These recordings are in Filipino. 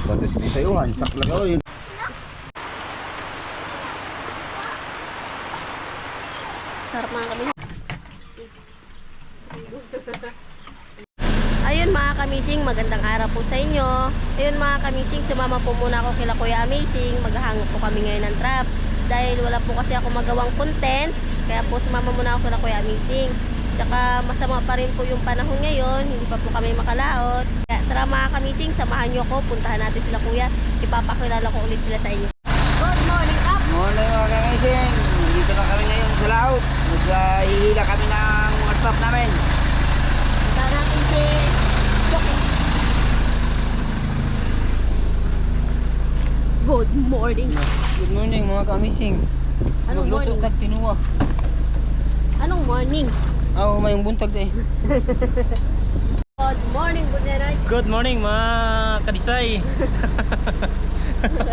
Batas di sayuhan, saklag ako yun. Sarap mga kami. Ayun mga kamising, magandang araw po sa inyo. Ayun mga kamising, sumama po muna ako kila Kuya Amazing. Maghahangap po kami ngayon ng trap. Dahil wala po kasi ako magawang content, kaya po sumama muna ako kila Kuya Amazing. Tsaka masama pa rin po yung panahon ngayon, hindi pa po kami makalaot. Kaya tara mga kamising, samahan nyo ako, puntahan natin sila Kuya. Ipapakilala ko ulit sila sa inyo. Good morning up! Morning mga kamising. Dito na kami ngayon sa laot. Naghihila kami ng mga trap namin. Puntahan natin si Joking. Good morning! Good morning mga kamising. Anong Magluto morning? tag tinuwa. Anong morning? Oo, may buntag eh. Good morning, good night. Good morning mga kadisay.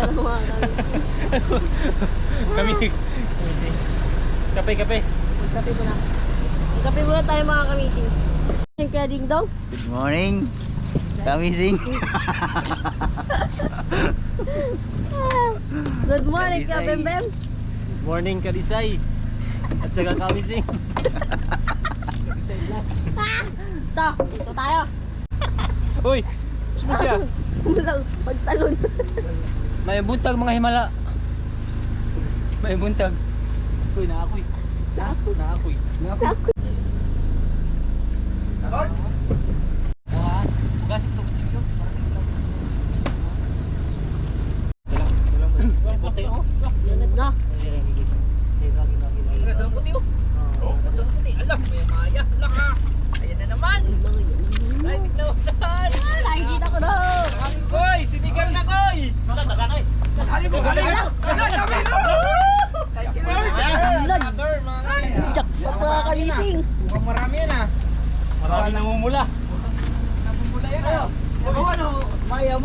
Ano mga kamising? Kami. Kape. Magkape muna. Magkape muna tayo mga kamising. Kaya ding dong. Good morning, kamising. Good morning, Kalisay. Kabembem. Morning kadisay. At saka kamising. Ito, dito tayo. Uy, gusto siya. Umulang pagtalon. May buntag mga himala. May buntag. Uy, naakoy. Naakoy. Lanad na. Ayan na naman. Excited na usahan. Nakikita ko na. Koy, sinigang na koy. Jackpot mga kamising. Mukhang marami yan ah. Marami namumula. Namumula yan ah. Ano? Maya.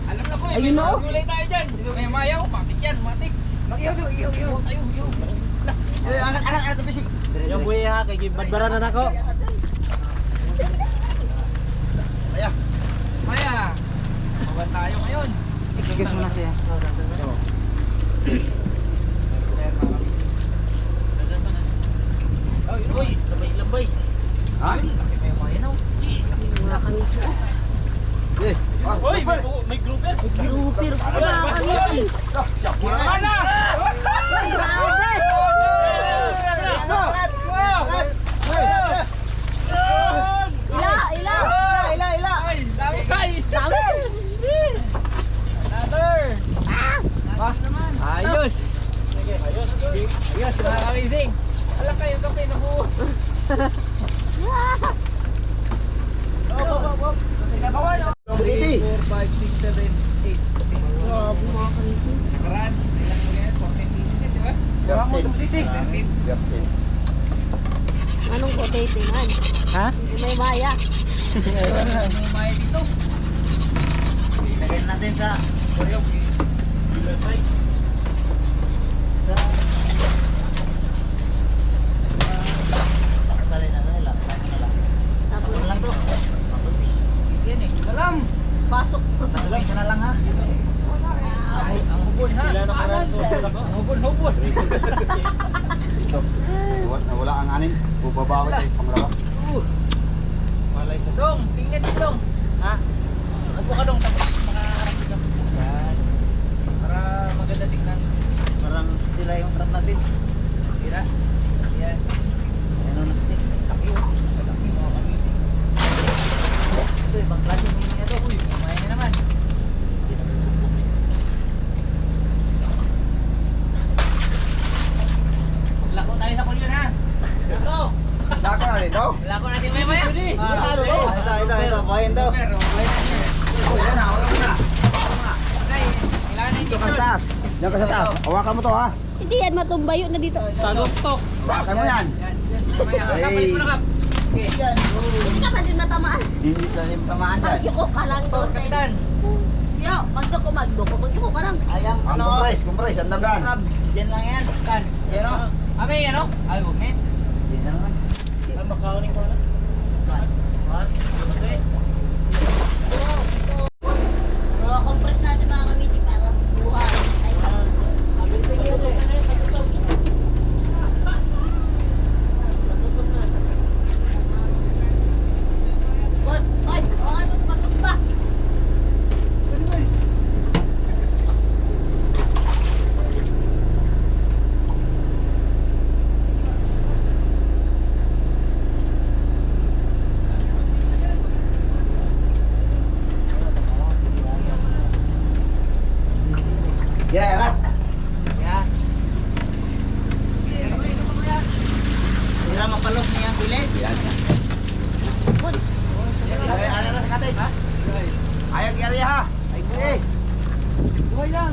Alam na ko eh. Ayun May na, oh. gulay tayo dyan. May mayaw. Matik yan. Matik. Mag-ihaw. Tayo. Angat, bisi. Yung buhay ha. Kay badbaranan ako. Maya. Maya. Mawan tayo ngayon. Excuse mo na siya. So, Uy, lambay. ha? Laki may mayaw. Mga kamising. Eh, Uy, may grouper. Grupir ko mga kamising. Mana? Ay, grabe. Ila. Ay, dami guys. Dami. Another. Ayos. Ayos, mga kamising. Alam kayo kape na buhos. Sinabawan o. 3, 4, 5, 6, 7, 8. Grabe mga kamising. Nakaraan. Ilang mo yan? 14 pieces yan, di ba? Gawa mo itong titig. 13. Anong potato man? Ha? May maya. May maya dito. Lagyan natin sa tuyok. Sa... Tapos Ano lang to? Yan eh. Alam. pasok. Isa na lang ha. Ang hubon ha. Ang hubon. Wala ang anin. Bubaba ko tayo panglawa. Malay ko. Dong, tingnan dito dong. Ha? Upo ka dong, tapos makaharap dito. Yan. Para maganda tingnan. Parang sila yung trap natin. Sira. Yan. Ano na kasi? Laki oh. Laki mga kamising. Ito ibang klase mo yung ito. Uy, may maya na naman. Maglako tayo sa kulyon ha. Ito. Laka na rin to? Lako natin may maya. Ano to? Ito. Bayan to. Pero, Wala na. kailangan na Ito yung ka sa taas. Diyan ka sa taas. Hawakan mo to ha. Hindi yan matumbayo na dito. Taluktok. Hawakan mo yan. Kapalis mo na kap. Okay. Yan. Hindi ka pa din matamaan. Hindi ka yung tamaan dyan. Magyuko ka lang doon. Kapitan. Yo, magduko. Magyuko ka lang. Ayang ano? Compress. Ang damdan. Diyan lang yan. Kan. Pero, Ame, ano? Ay, huwag men. hindi na naman. Ang makauning ko na. Ha? Ayaw yari ha. Ay kuya eh. Buhay lang.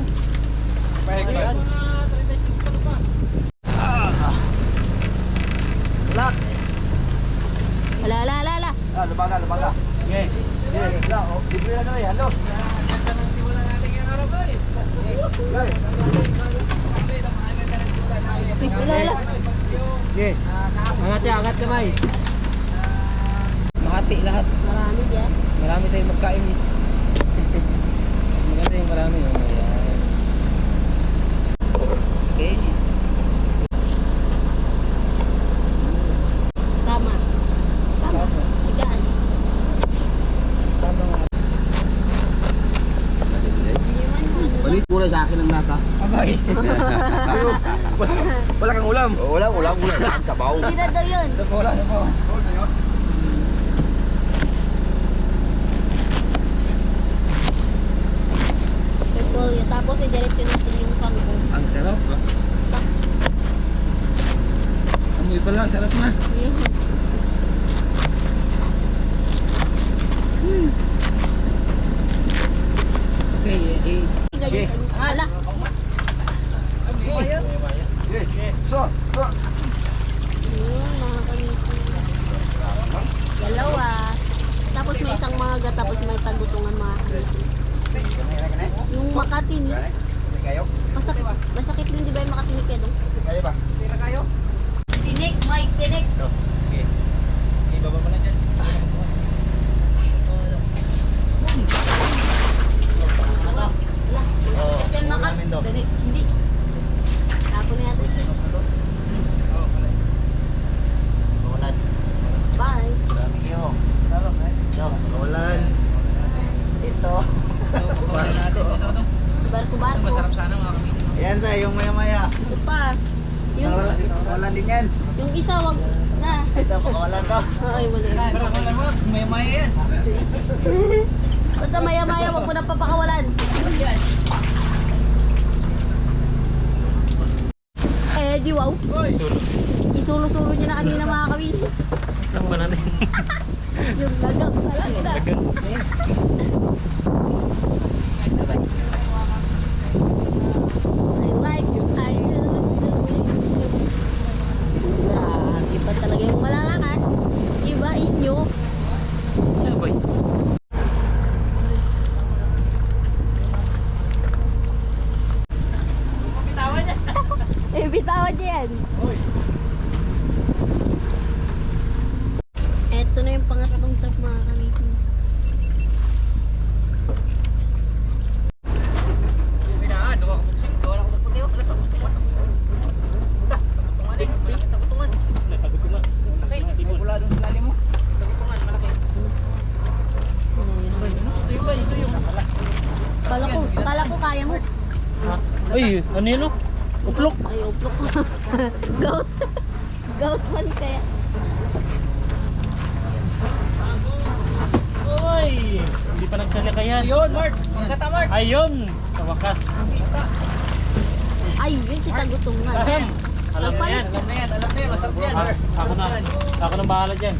Baik, baik. Mga 35 pa pa. Wala. Ala. Lumaga. Okay. Wala. Libre na doy. Halo. Ganda ng siwala natin yung araw ba eh. Doy. Ala. Okay. Angat kamay. Makati lahat. Marami dyan. Marami tayong magkain eh. Maganda yung marami. Oh, ayan. Okay. Tama. Higaan. Tama nga. Balik kulay sa akin ang lata. Abay. Pero wala kang ulam. Wala sa baw. Hindi na daw yun. Sa bola. Repolyo. Tapos i-diretso natin yung kangkong. Ang sarap. Amoy pa lang, sarap na. Okay, Ganyan. Ala. So. Yun, mga kamiting. Dalawa. Tapos may isang mga tapos may tagutungan mga kamiting. Yung Makati ni. Kayo? Masakit din di ba yung Makati ni Kedong? Kayo ba? Tira kayo? Tinik, Mike, tinik. Okay. Ibaba mo na dyan. Ala, masakit yan Makati. namin to. Tinik, hindi. Tapos na yata siya. Oo, pala yun. Kawalan. Bye. Marami kayo. Kawalan. Ito. Barko-barko. Masarap sana mga kamitin. Yan sa yung maya-maya. Ito pa. Yung, Kawalan din yan. yung isa, wag na. Ito, pakawalan to. Ay, mali. Pero wala mo, may yan. Basta maya-maya, wag mo na papakawalan. Eh, di wow. Isulo-sulo niya na kanina mga kawin. Lang ba natin? Yung lagang pala kita. I like you. Grabe pa talaga yung malalakas. Ibahin nyo. Sino ba yun? Eh, bitawan niya yan. Eto na yung pangatlong trip mga kamitin. Binaan, dawa ko buksing. Dawa na ako nagputi. Wala tagutungan. Punta, tagutungan eh. Malaking tagutungan. Tagutungan. Malaki. May pula doon sa lalim mo. Tagutungan, malaki. Ito yung ba? Ito yung... Kala ko kaya mo. Ay, ano yun? Uplok. Ay, uplok. Goat. Goat man kaya. Uy! Hindi pa nagsalakayan. Ayun, Mark. Kata, Mark. Ayun! Sa wakas. Ay, yun si tagutungan. Ahem! Alam mo yan. Alam na yan, alam na yan. Masarap yan. Ako nang bahala dyan.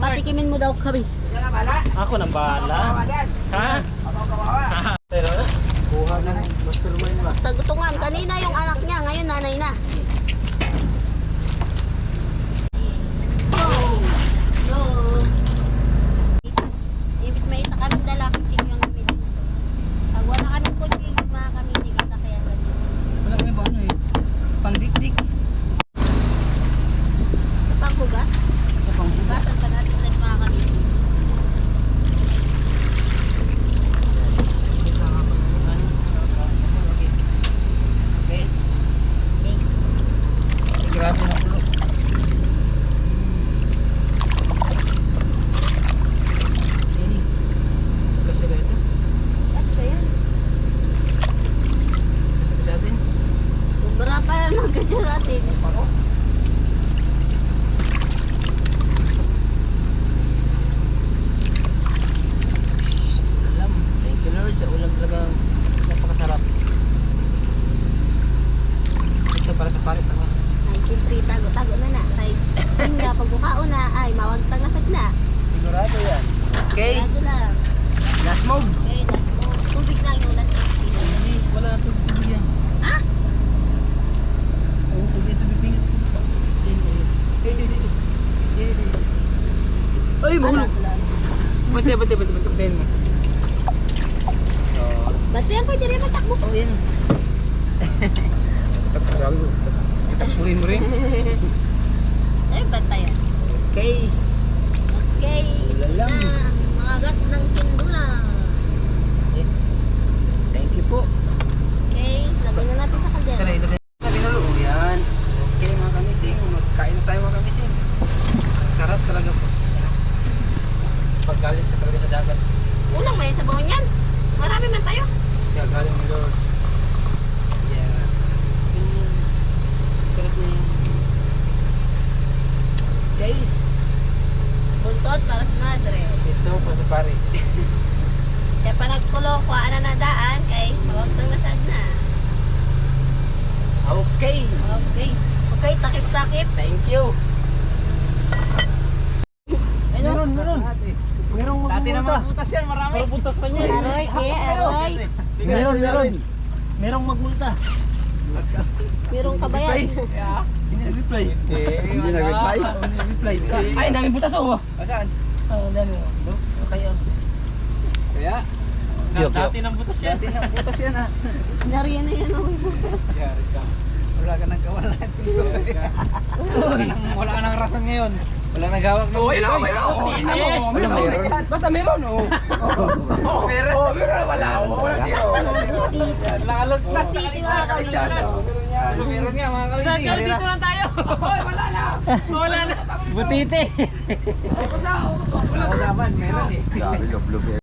Patikimin mo daw kami. Ako nang bahala. Ha? Pero, Kuha na na. Mastermind ba? Tagutungan. Kanina yung anak niya, ngayon nanay na. Go! Go! Ibig may isa kami dala kutsing yung gamit. Pag wala kaming kutsing, mga kami hindi kita kaya ganyan. Wala ko yung ba ano eh. Pangdik-dik. Sa panghugas, Sa panghugas. hugasan ka natin ulit mga kami. Okay. Okay. smoke. Okay, last mo. Tubig lang yung last mo. Wala na tubig yan. Ha? Oo, tubig. Ay, mahulog. Bante. Tayin mo. Ba't yan ko dyan matakbo? Oh, yan. Takbuhin mo rin. Ay, bantayan. Okay. Okay. Lalang. Mga gat ng sinduna. Yes. Thank you po. Okay, lagyan na natin sa kaldera. Tara, ito na. Pinalo. Yan. Okay, mga kamising. Magkain na tayo mga kamising. Sarap talaga po. Paggalit ka talaga sa dagat. Ulang may sabaw niyan. Marami man tayo. Siya galing ni Lord. Yeah. Sarap na yan. Okay. Buntot para sa madre. Ito pa sa pare. Kaya pa nagkulo, kuhaan na daan kay huwag nang nasad na. Okay. Okay. Okay, takip-takip. Thank you. Meron. Merong magbubutas. Dati naman butas yan, marami. Pero puntas pa niya. Aroy, aroy. Meron. Merong magmulta. Merong kabayan. Hindi nag-reply. Hindi nag-reply? Nag-reply. Ay, daming butas oh. Saan? Oo, dami oh. Kaya. Dati ng butas yan. Dati ng butas yan ah. Nariyan na yan ang may butas. Wala ka nang kawalan. Wala ka ng rason ngayon. Wala nang hawak ng meron. Basta meron oh. Meron. Wala zero. Nakalagtas. City mga kamisis. Meron nga mga kamising. Saan ka? Dito lang tayo. Wala na. Butite. Wala usapan, meron eh. Grabe, love.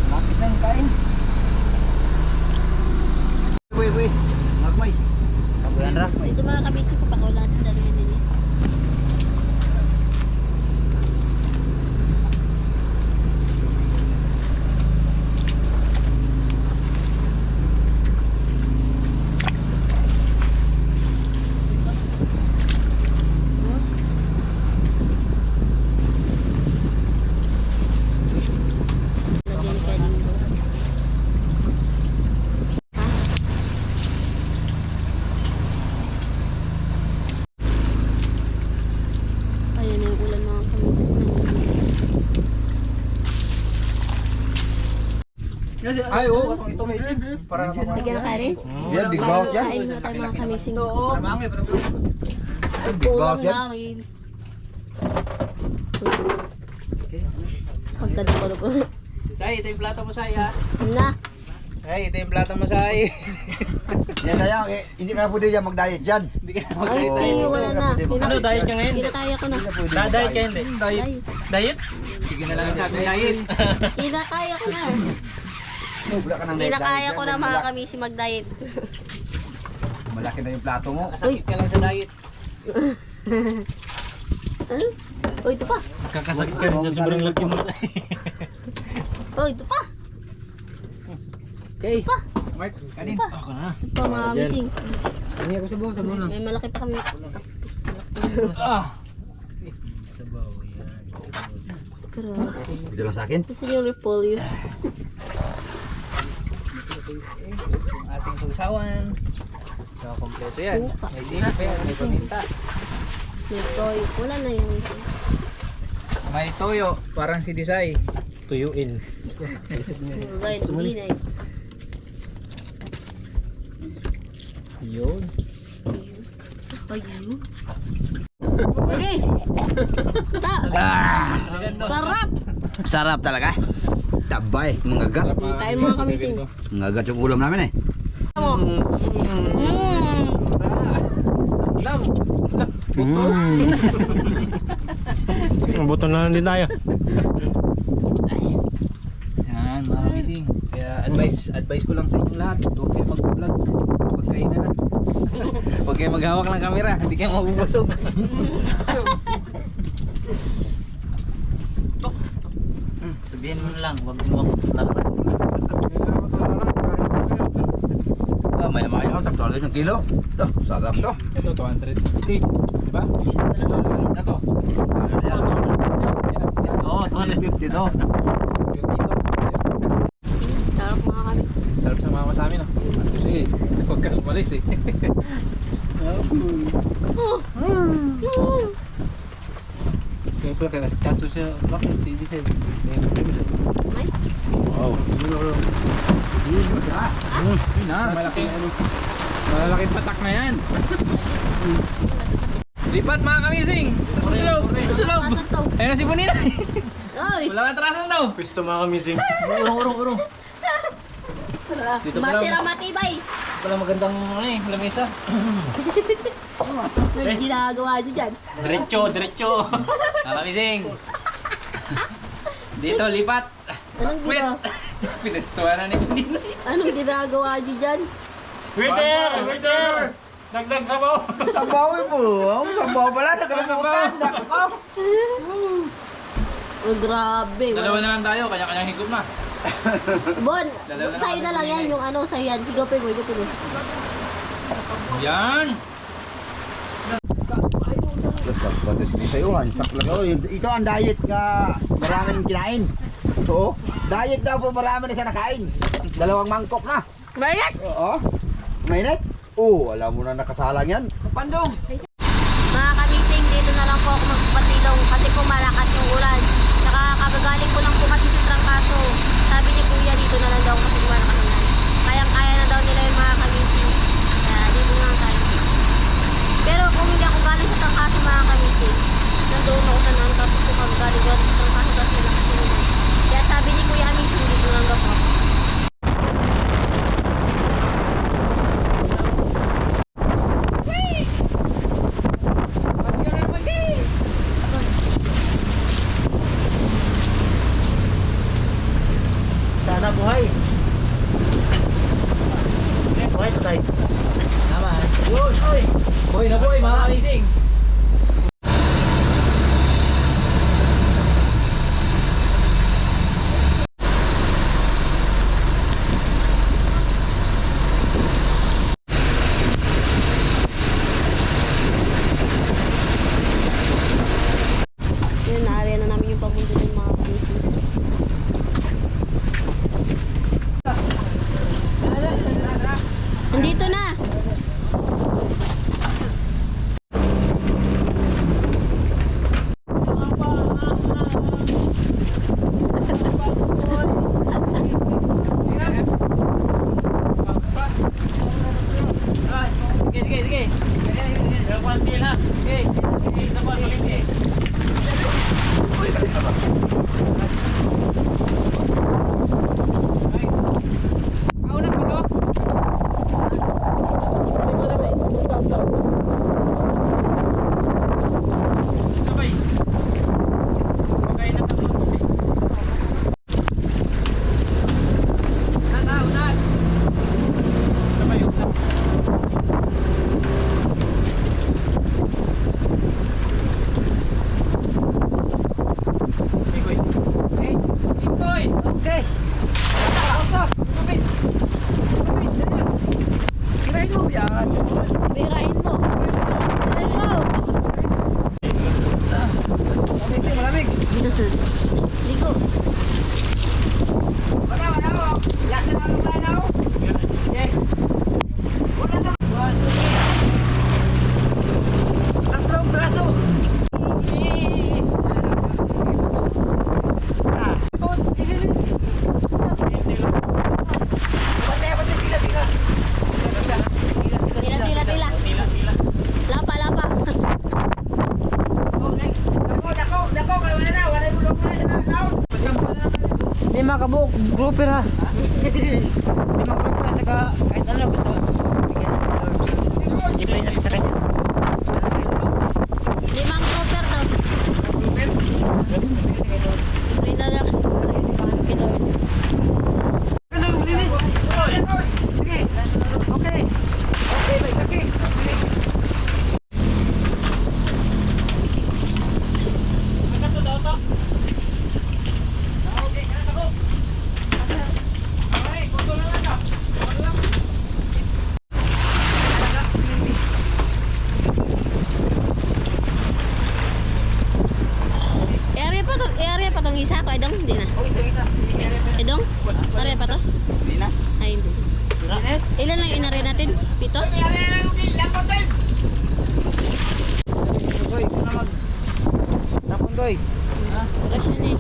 Lapit ng kain. Uy. Magmay. Kabuyan ra. Ito mga kamisis ko pa kaulan sa dali din eh. Lagyan ka dito. Ayan na yung ulan mga kamising. Ay, oo. Ito may itim. Para Lagyan na karin. Yan, big bawat yan. Kain na tayo mga kamising. Marami, pero Big bawat Ulam yan. namin. Pagkada ko na po. Say, ito yung plato mo, Say, ha? Na. Ay, ito yung plato mo, Say. Yan na yan. Hindi ka na pwede dyan mag-diet dyan. Hindi ka na Ay, Oo, hindi, wala na. Ano, diet ka ngayon? Kinakaya ko na. Diet ka hindi? Diet. Diet? Sige na lang sabi diet. Kinakaya ko na. Wala ka nang Kinakaya ko na mga Malaki- kamisi mag-diet. Malaki na yung plato mo. Kasakit ka lang sa diet. Ano? Oh, ito pa. Kakasakit ka rin sa sobrang laki mo. Oh, ito pa. Okay. Mark, kanin. Ako na. Ito pa mga kamising. Hindi ako sabaw, sabaw lang. May malaki pa kami. Sabaw, yan. Grabe. Dito lang sa akin. Gusto niyo yung repolyo. Ang ating sausawan. So, kompleto yan. Suka. May sinipe, may paminta. May toy. Wala na yung May toyo, parang si Disay. Tuyuin. gaya ng ginay. Yun. Ayun. Okay. Sarap. Sarap talaga. Tabay, mangagat. Kain mga kamising. Mangagat yung ulam namin eh. Buto na lang din tayo. Yan, mga kamising. Kaya advice ko lang sa inyong lahat. Huwag kayo mag-vlog. Huwag kayo na. Huwag kayo maghawak ng camera. Hindi kayo mabubusog. Sabihin mo lang, wag mo laran. Maya-maya ako, takto 200 ang kilo. Ito, sarap to. Ito, 250. Diba? Ito. Oo, 250 to. Sarap mga kami. Sarap sa mama sa amin ah. Kasi huwag kang umalis eh. Kaya pala kaya tato siya bakit si Diesel. May? Wow. Yun na, malaking patak na yan. Lipat mga kamising! Ito sa loob! Ito sa loob! Asan to? Ayun na si Bonina! Ay! Wala kang atrasan daw! Pwesto mga kamising. Urong. Dito pala, Matira matibay! Wala magandang lamesa. Anong ginagawa nyo dyan? diretso. Mga kamising! Dito, lipat! Anong Pinestuhan na ni Bonina. Anong ginagawa nyo dyan? Waiter! Dagdag sabaw. Sabaw po. Sabaw pala, nakalimutan. Oh, grabe. Dalawa na lang tayo, kanya-kanyang higop na. Bon, Dalawa na sa'yo na lang yan, yung ano, sa'yo yan. Higopin mo. Yan! Batas ni sa'yo, hansak lang. Oh, ito ang diet nga maraming kinain. Oo, diet daw po marami na siya nakain. 2 mangkok na. Bayat! Oo, mainit. Oo, alam mo na nakasalang yan. Pandong! Mga kamising, dito na lang po ako magpapasilong kasi po malakas yung ulan. Saka kagagaling ko lang po kasi sa trangkaso. Sabi ni Kuya, dito na lang daw kasi malakas yung ulan. Kayang-kaya na daw nila yung mga kamising. Kaya dito na lang tayo. Pero kung hindi ako galing sa trangkaso mga kamising, nandoon ako sa nang tapos ko kagagaling doon sa trangkaso kasi malakas yung ulan. Kaya sabi ni Kuya Amising, dito lang daw po. Sana buhay. Buhay sa tayo. Naman. Yun! Boy na boy, mga kamising! Yun, na-area na namin yung pamundo ng mga kamising. Nandito na! Sige. Pero kwantil ha. Isa pa malimit. Kaunat mo to? Sabay. Pagkain na tayo kasi. Unat! Sabay yung lang. Ikoy. Itoy! Okay! Kirain mo yan! Birahin mo! Birahin mo! Kamising, malamig! Ligo! Wala mo. Lasa na mo ba na? Tatlong braso! Tila! Lapa! Dako, kaya wala na. Wala yung bulong na. 5 kabuok, grouper ha! 5 grouper saka kahit ano basta bigyan natin ng Lord. I-pray natin sa kanya. 5 grouper daw. Pray na lang. Kinawin. Sige! Okay! Okay! Hindi na. Edong? Pare pa to? Hindi na. Ay, hindi. Ilan lang inaray natin? 7? Boy, ito na mag... Tapon, boy. Oras yan eh.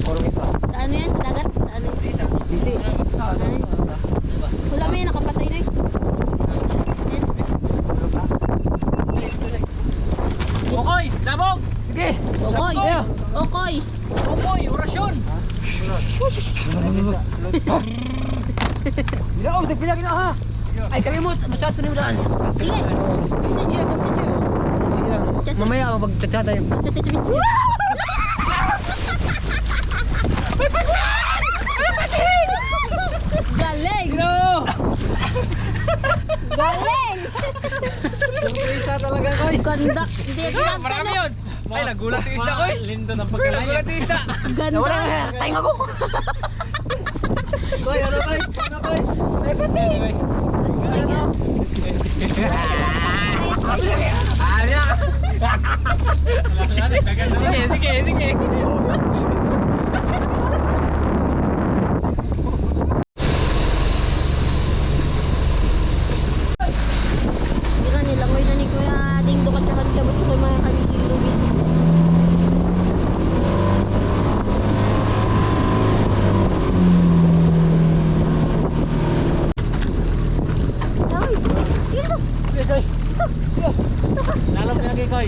Purong ito. Sa ano yan? Sa dagat? Sa ano yan? Busy. Ay. Wala mo yan, nakapatay na eh. Yan. Purong na. Okay, labog! Sige! Okoy! Okoy! Okoy, orasyon! Hindi ako, pinagin ha! Ay, kalimut! Mag-chat ko na yung daan! Sige! Messenger! Messenger! Sige lang, Chat- mamaya ako mag-chat tayo. Messenger! Galing! Galing! Surpresa talaga, boy. Ganda! Hindi, vlog ka Marami na! yun! Ay, nagulat yung isda ko eh! Lindo ng Ay, pagkalaya. nagulat yung isda! Ganda! Nawala na! Tayo ako! Boy, ano, boy? Ano, boy? Sige, sige, sige! Hindi na nilangoy na ni Kuya Dingdong at saka ni Kabot sa mga kami silubin. Ay! Dito! Lalap niya kay Koy.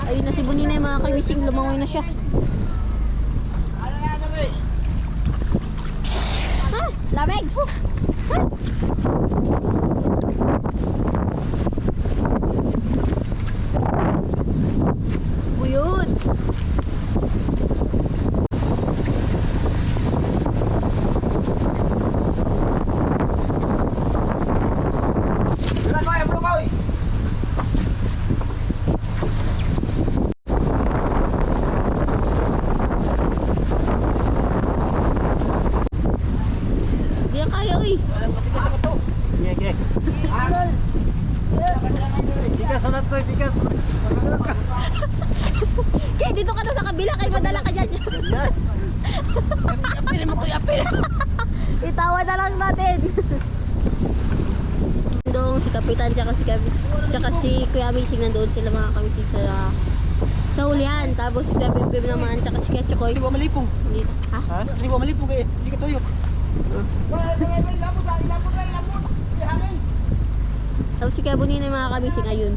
Ayun na si Buninay mga kamising, lumangoy na siya. Ha? Lamig! Ha? Buyot! Wala, boy, ang boy. Di yan kaya, uy! Bigas, sunod ko, bigas. Kaya dito ka na sa kabila, kaya madala ka dyan. Apil mo ko, apil! Itawa na lang natin. Doon si Kapitan tsaka si Kuya Amazing nandoon sila mga kamising sa ulihan. Tapos si Kuya Bim Bim naman tsaka si Kuya Chokoy. Kasi ko malipong. Dito. Ha? Kasi ko malipong eh. Hindi ka tuyok. Tapos si Kuya Buninay mga kamising ayun.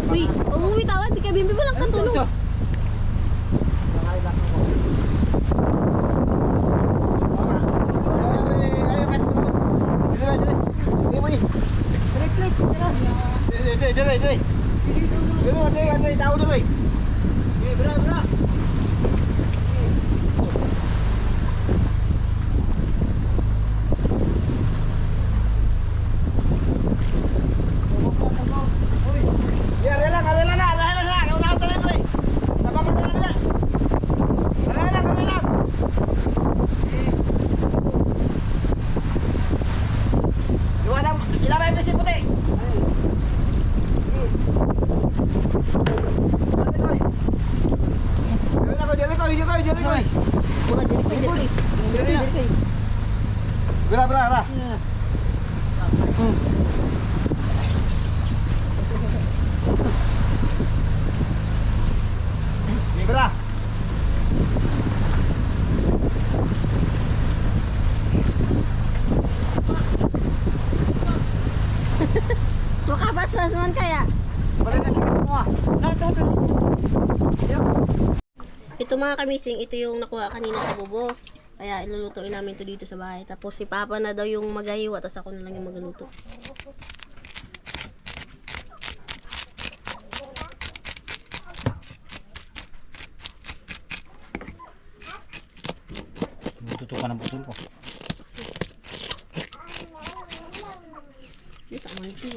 Uy, umuwi tawad si Kuya Bim Bim walang katulong. Reflex, mga diri koy. Bra. Bra. Makabasas man kaya. Balik na. Ito mga kamising, ito yung nakuha kanina sa bubo. Kaya ilulutuin namin to dito sa bahay. Tapos si Papa na daw yung maghahiwa, tapos ako na lang yung magluluto. Tutukan ng putol ko. Ito, tama ito.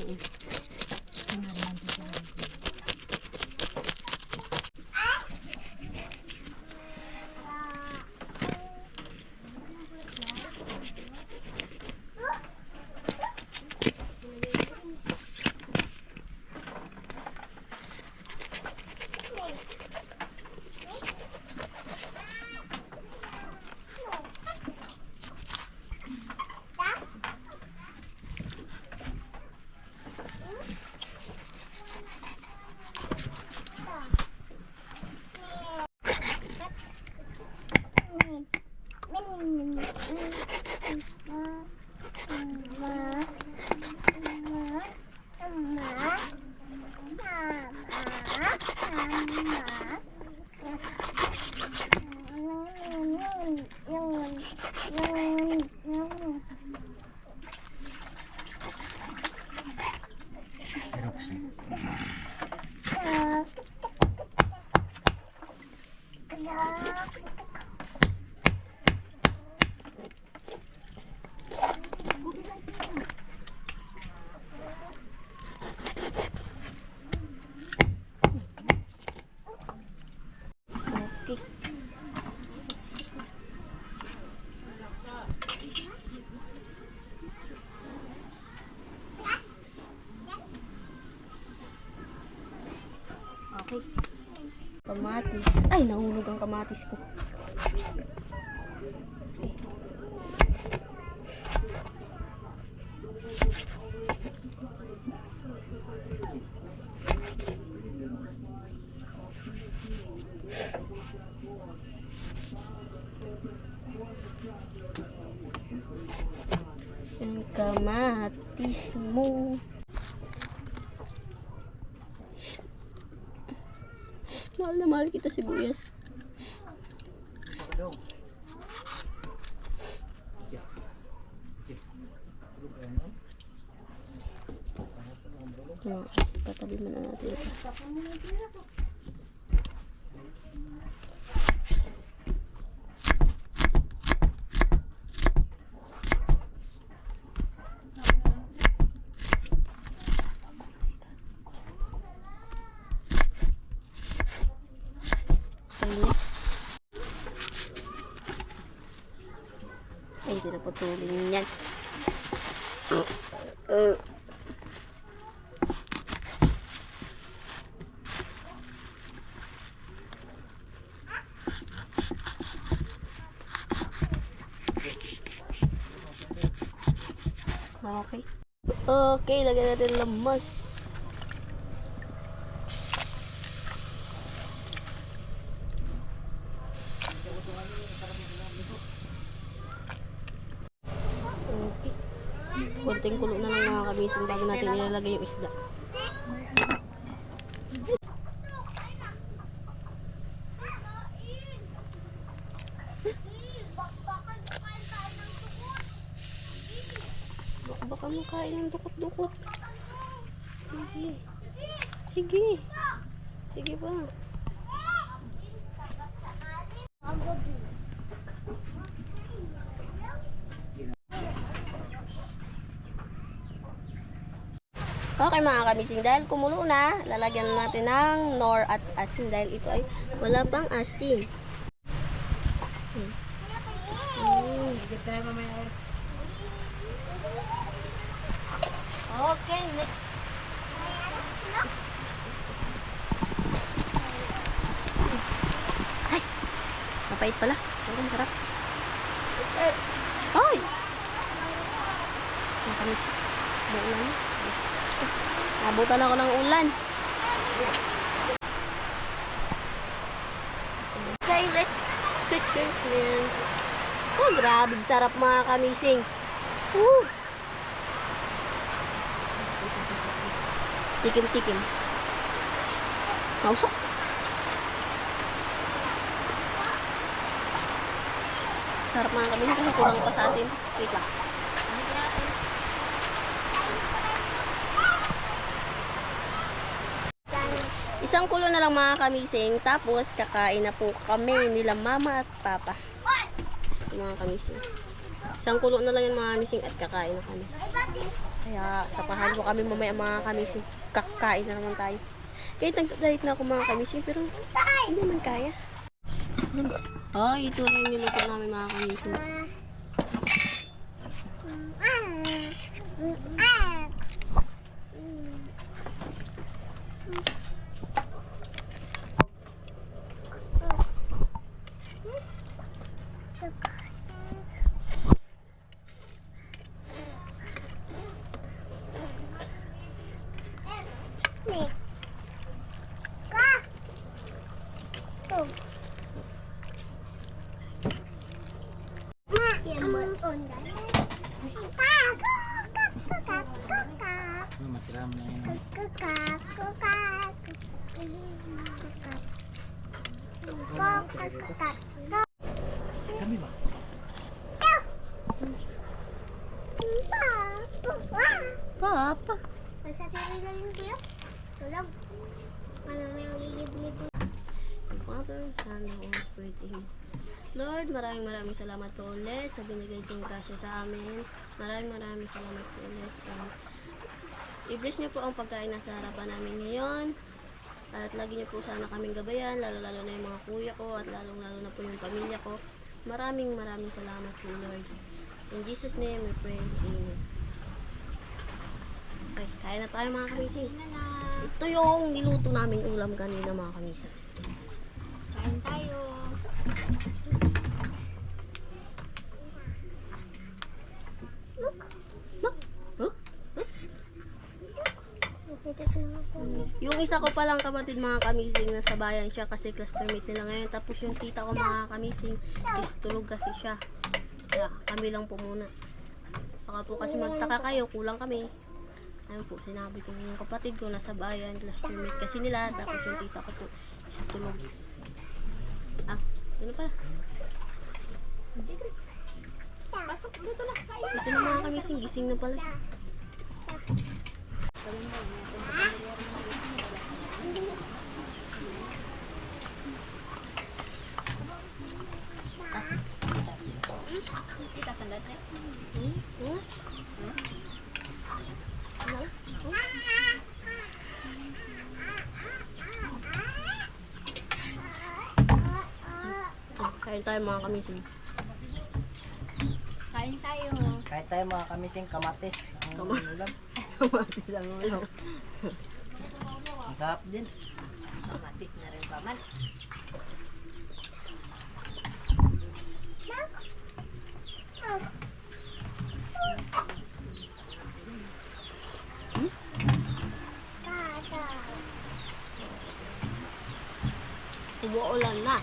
Okay. Okay. Kamatis. Ay, nahulog ang kamatis ko. Ang kamatis mo. Mahal na mahal kita, sibuyas. So, tatabi mo na natin ito. Ay, hindi na putulin yan. Okay. Okay, lagyan natin ng lamas. Okay. Konting kulo na lang mga kamising bago natin ilalagay yung isda. Baka makain ng dukot-dukot. Sige. Sige. Sige pa. Okay mga kamising, dahil kumulo na, lalagyan natin ng nor at asin dahil ito ay wala pang asin. Okay, next. Ay, mapait pala. Ang sarap. Ay! Ang kamis. Ulan. Nabutan ako ng ulan. Okay, let's switch it. Oh, grabe. Sarap mga kamising. Tikim-tikim. Kausok. Sarap mga kami kasi kulang pa sa atin. Wait lang. Isang kulo na lang mga kamising. Tapos kakain na po kami nila mama at papa. Yung mga kamising. Isang kulo na lang yung mga kamising at kakain na kami. Kaya sapahan ko kami mamaya mga kamising. Kakain na naman tayo. Kahit nag-diet na ako mga kamising pero hindi naman kaya. Ay, ito na yung niluto namin mga kamising. Matiram na yun. Kami ba? Papa. Sa tiri na yun kuya. Tulog. Ano na yung ligid-ligid. Father, Son, and Holy Spirit. Lord, maraming salamat po ulit sa binigay niyong grasya sa amin. Maraming salamat po ulit. I-bless niyo po ang pagkain na sa harapan namin ngayon. At lagi niyo po sana kaming gabayan, lalo-lalo na yung mga kuya ko at lalong-lalo na po yung pamilya ko. Maraming salamat po Lord. In Jesus' name we pray. Amen. Okay, kain na tayo mga kamising. Ito yung niluto naming ulam kanina mga kamising. Kain tayo. Yung isa ko palang kapatid mga kamising nasa bayan siya kasi clustermate nila ngayon. Tapos yung tita ko mga kamising is tulog kasi siya. Kaya kami lang po muna. Baka po kasi magtaka kayo, kulang kami. Ayun po, sinabi ko yung kapatid ko nasa bayan, clustermate kasi nila. Tapos yung tita ko po is tulog. Ah, ano pala? Ito na mga kamising, gising na pala. Kita sandat eh. Kain tayo mga kamising. Kain tayo. Kahit tayo mga kamising kamatis. Ang ulam. Kamatis ang ulam. Masarap din. Kamatis na rin paman. Umuulan na.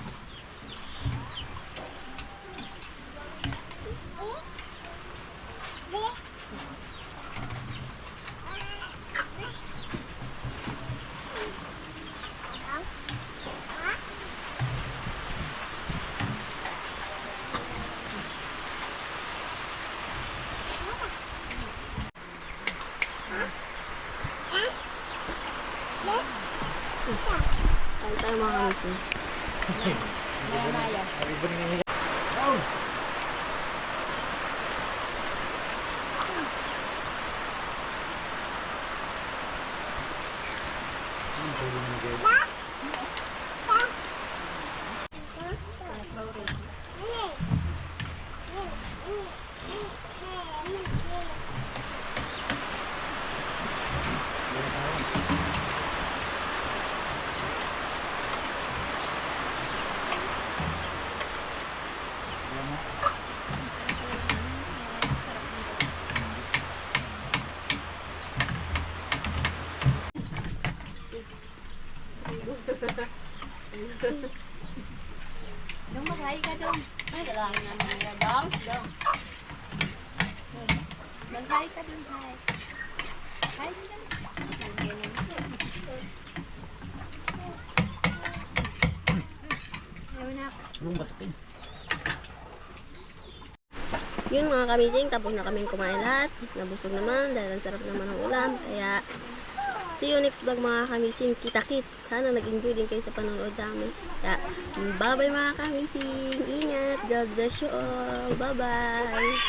Kain tayo mga kamising. Maya-maya. Dong, maghay ka dong. Ay, dalangin na nila. Dong, dong. Maghay ka dong, hay. Hay ka dong. Yun mga kamising, tapos na kaming kumain lahat. Nabusog naman dahil ang sarap naman ng ulam. Kaya see you next vlog mga kamising. Kita-kits. Sana nag-enjoy din kayo sa panonood namin. Kaya bye bye mga kamising. Ingat. God bless you all. Bye bye.